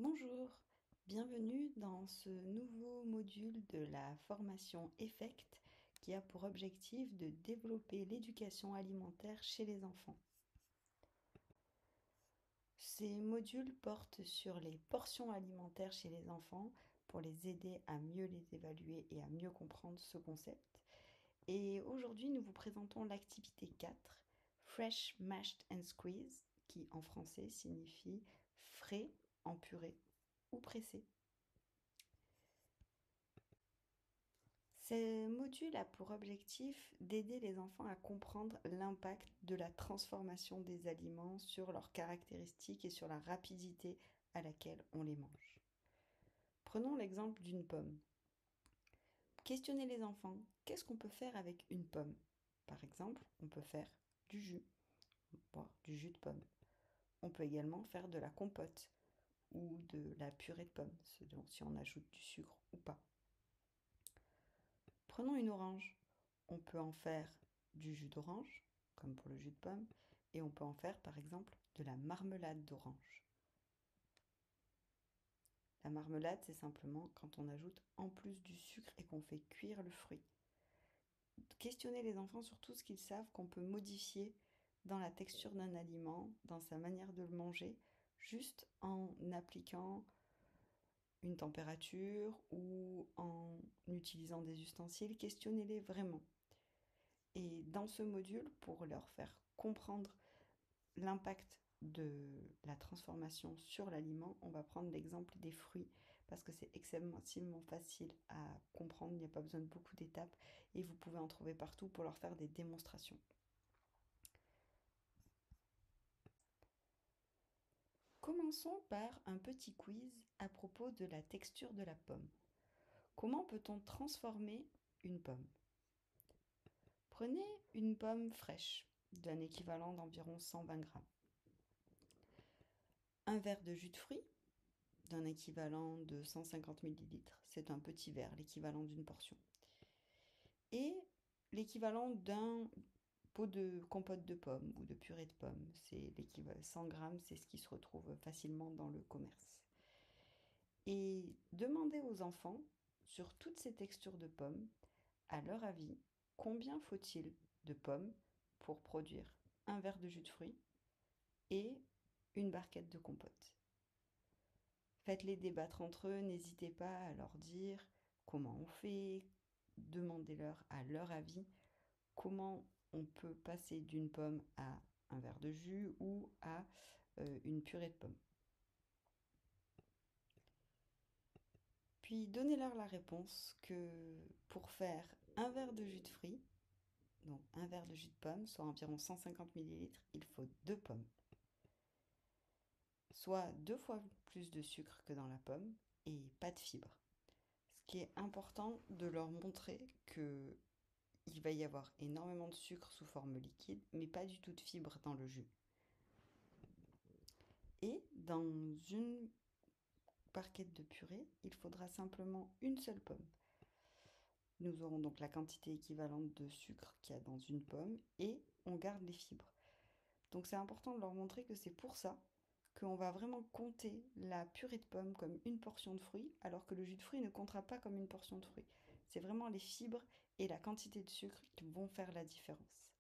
Bonjour, bienvenue dans ce nouveau module de la formation EFFECT qui a pour objectif de développer l'éducation alimentaire chez les enfants. Ces modules portent sur les portions alimentaires chez les enfants pour les aider à mieux les évaluer et à mieux comprendre ce concept. Et aujourd'hui, nous vous présentons l'activité 4, Fresh, Mashed and Squeezed, qui en français signifie frais en purée ou pressé. Ce module a pour objectif d'aider les enfants à comprendre l'impact de la transformation des aliments sur leurs caractéristiques et sur la rapidité à laquelle on les mange. Prenons l'exemple d'une pomme. Questionnez les enfants, qu'est-ce qu'on peut faire avec une pomme? Par exemple, on peut faire du jus, boire du jus de pomme. On peut également faire de la compote ou de la purée de pomme, selon si on ajoute du sucre ou pas. Prenons une orange. On peut en faire du jus d'orange, comme pour le jus de pomme, et on peut en faire par exemple de la marmelade d'orange. La marmelade, c'est simplement quand on ajoute en plus du sucre et qu'on fait cuire le fruit. Questionnez les enfants sur tout ce qu'ils savent qu'on peut modifier dans la texture d'un aliment, dans sa manière de le manger, juste en appliquant une température ou en utilisant des ustensiles. Questionnez-les vraiment. Et dans ce module, pour leur faire comprendre l'impact de la transformation sur l'aliment, on va prendre l'exemple des fruits parce que c'est extrêmement facile à comprendre, il n'y a pas besoin de beaucoup d'étapes et vous pouvez en trouver partout pour leur faire des démonstrations. Commençons par un petit quiz à propos de la texture de la pomme. Comment peut-on transformer une pomme? Prenez une pomme fraîche d'un équivalent d'environ 120 grammes. Un verre de jus de fruits d'un équivalent de 150 millilitres. C'est un petit verre, l'équivalent d'une portion. Et l'équivalent d'un pot de compote de pommes ou de purée de pommes. C'est l'équivalent 100 grammes, c'est ce qui se retrouve facilement dans le commerce. Et demandez aux enfants, sur toutes ces textures de pommes, à leur avis, combien faut-il de pommes pour produire un verre de jus de fruits et une barquette de compote. Faites-les débattre entre eux, n'hésitez pas à leur dire comment on fait, demandez-leur à leur avis comment on peut passer d'une pomme à un verre de jus ou à une purée de pommes. Puis donnez-leur la réponse que pour faire un verre de jus de fruits, donc un verre de jus de pomme, soit environ 150 millilitres, il faut 2 pommes. Soit 2 fois plus de sucre que dans la pomme et pas de fibres. Ce qui est important de leur montrer que il va y avoir énormément de sucre sous forme liquide, mais pas du tout de fibres dans le jus. Et dans une barquette de purée, il faudra simplement une seule pomme. Nous aurons donc la quantité équivalente de sucre qu'il y a dans une pomme et on garde les fibres. Donc c'est important de leur montrer que c'est pour ça qu'on va vraiment compter la purée de pomme comme une portion de fruits, alors que le jus de fruits ne comptera pas comme une portion de fruits. C'est vraiment les fibres et la quantité de sucre qui vont faire la différence.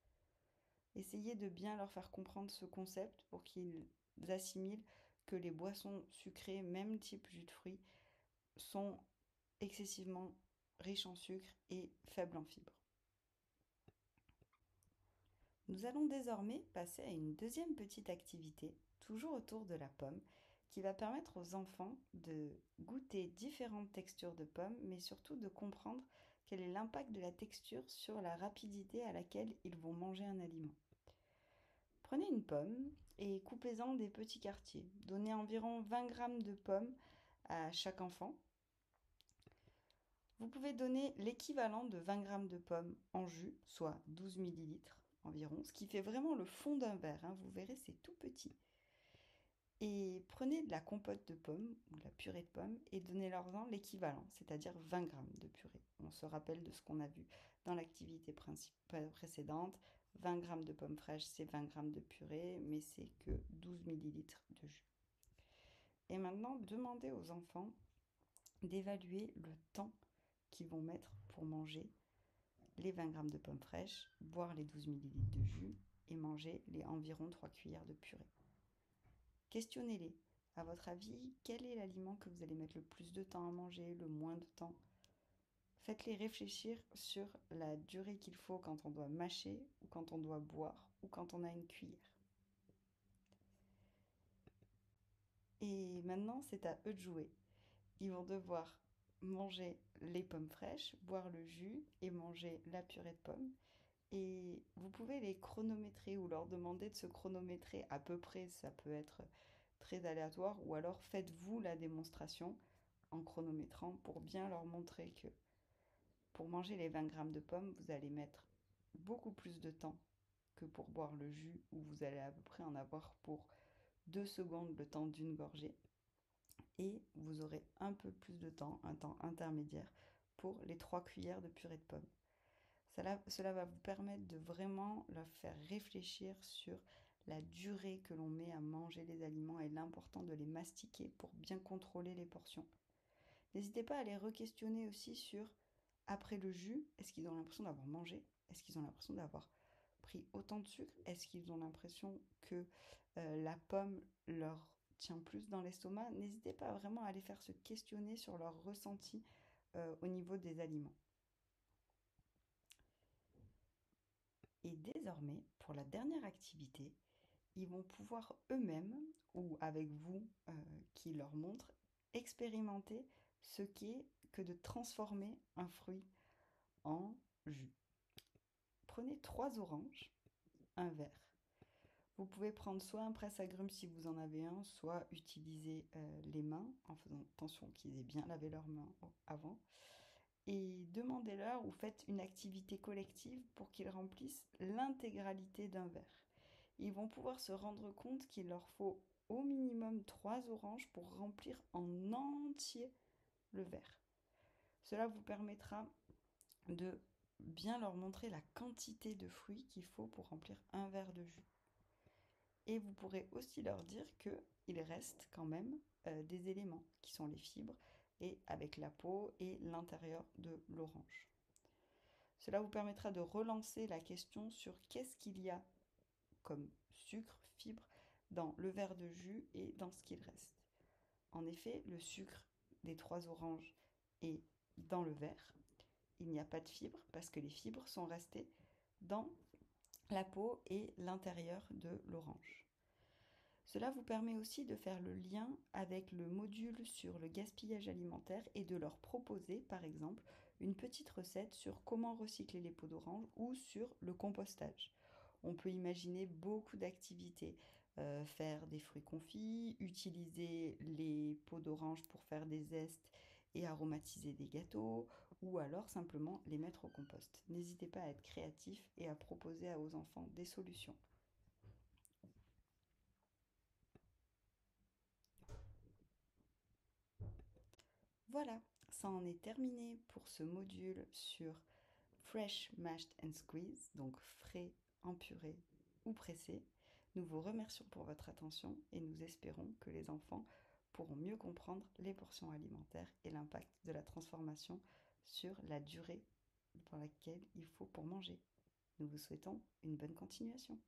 Essayez de bien leur faire comprendre ce concept pour qu'ils assimilent que les boissons sucrées, même type jus de fruits, sont excessivement riches en sucre et faibles en fibres. Nous allons désormais passer à une deuxième petite activité, toujours autour de la pomme, qui va permettre aux enfants de goûter différentes textures de pommes, mais surtout de comprendre quel est l'impact de la texture sur la rapidité à laquelle ils vont manger un aliment. Prenez une pomme et coupez-en des petits quartiers. Donnez environ 20 grammes de pommes à chaque enfant. Vous pouvez donner l'équivalent de 20 grammes de pommes en jus, soit 12 millilitres environ, ce qui fait vraiment le fond d'un verre, hein. Vous verrez, c'est tout petit. Et prenez de la compote de pommes ou de la purée de pommes et donnez-leur-en l'équivalent, c'est-à-dire 20 grammes de purée. On se rappelle de ce qu'on a vu dans l'activité précédente. 20 grammes de pommes fraîches, c'est 20 grammes de purée, mais c'est que 12 millilitres de jus. Et maintenant demander aux enfants d'évaluer le temps qu'ils vont mettre pour manger les 20 grammes de pommes fraîches, boire les 12 millilitres de jus et manger les environ 3 cuillères de purée. Questionnez-les. À votre avis, quel est l'aliment que vous allez mettre le plus de temps à manger, le moins de temps? Faites-les réfléchir sur la durée qu'il faut quand on doit mâcher, ou quand on doit boire, ou quand on a une cuillère. Et maintenant, c'est à eux de jouer. Ils vont devoir manger les pommes fraîches, boire le jus et manger la purée de pommes. Et vous pouvez les chronométrer ou leur demander de se chronométrer à peu près, ça peut être très aléatoire, ou alors faites-vous la démonstration en chronométrant pour bien leur montrer que pour manger les 20 grammes de pommes, vous allez mettre beaucoup plus de temps que pour boire le jus où vous allez à peu près en avoir pour 2 secondes le temps d'une gorgée. Et vous aurez un peu plus de temps, un temps intermédiaire, pour les 3 cuillères de purée de pommes. Cela va vous permettre de vraiment leur faire réfléchir sur la durée que l'on met à manger les aliments et l'important de les mastiquer pour bien contrôler les portions. N'hésitez pas à les re-questionner aussi sur, après le jus, est-ce qu'ils ont l'impression d'avoir mangé? Est-ce qu'ils ont l'impression d'avoir pris autant de sucre? Est-ce qu'ils ont l'impression que la pomme leur tient plus dans l'estomac? N'hésitez pas vraiment à les faire se questionner sur leur ressenti au niveau des aliments. Et désormais, pour la dernière activité, ils vont pouvoir eux-mêmes, ou avec vous qui leur montre, expérimenter ce qu'est que de transformer un fruit en jus. Prenez 3 oranges, un verre. Vous pouvez prendre soit un presse-agrumes si vous en avez un, soit utiliser les mains en faisant attention qu'ils aient bien lavé leurs mains avant. Et demandez-leur ou faites une activité collective pour qu'ils remplissent l'intégralité d'un verre. Ils vont pouvoir se rendre compte qu'il leur faut au minimum 3 oranges pour remplir en entier le verre. Cela vous permettra de bien leur montrer la quantité de fruits qu'il faut pour remplir un verre de jus. Et vous pourrez aussi leur dire qu'il reste quand même des éléments qui sont les fibres et avec la peau et l'intérieur de l'orange. Cela vous permettra de relancer la question sur qu'est-ce qu'il y a comme sucre, fibres, dans le verre de jus et dans ce qu'il reste. En effet, le sucre des 3 oranges est dans le verre. Il n'y a pas de fibres parce que les fibres sont restées dans la peau et l'intérieur de l'orange. Cela vous permet aussi de faire le lien avec le module sur le gaspillage alimentaire et de leur proposer, par exemple, une petite recette sur comment recycler les peaux d'orange ou sur le compostage. On peut imaginer beaucoup d'activités. Faire des fruits confits, utiliser les peaux d'orange pour faire des zestes et aromatiser des gâteaux, ou alors simplement les mettre au compost. N'hésitez pas à être créatif et à proposer à vos enfants des solutions. Voilà, ça en est terminé pour ce module sur Fresh, Mashed and Squeezed, donc frais, en purée ou pressé. Nous vous remercions pour votre attention et nous espérons que les enfants pourront mieux comprendre les portions alimentaires et l'impact de la transformation sur la durée dans laquelle il faut pour manger. Nous vous souhaitons une bonne continuation.